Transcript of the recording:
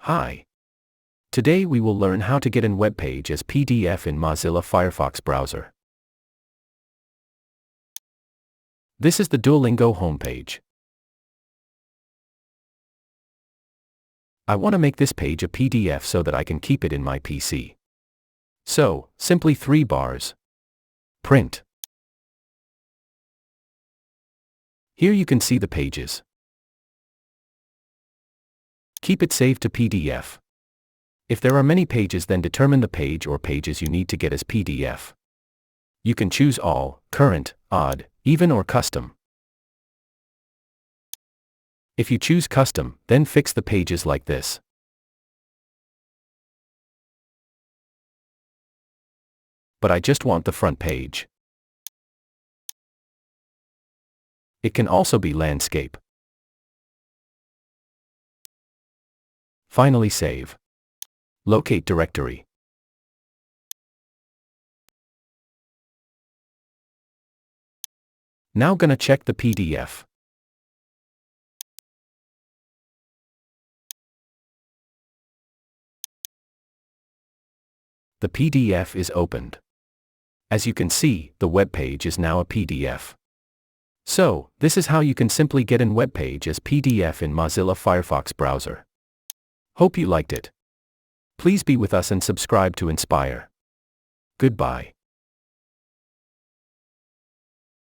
Hi. Today we will learn how to get an webpage as PDF in Mozilla Firefox browser. This is the Duolingo homepage. I want to make this page a PDF so that I can keep it in my PC. So, simply 3 bars. Print. Here you can see the pages. Keep it saved to PDF. If there are many pages, then determine the page or pages you need to get as PDF. You can choose all, current, odd, even or custom. If you choose custom, then fix the pages like this. But I just want the front page. It can also be landscape. Finally, save. Locate directory. Now gonna check the PDF. The PDF is opened. As you can see, the web page is now a PDF. So, this is how you can simply get an web page as PDF in Mozilla Firefox browser. Hope you liked it. Please be with us and subscribe to inspire. Goodbye.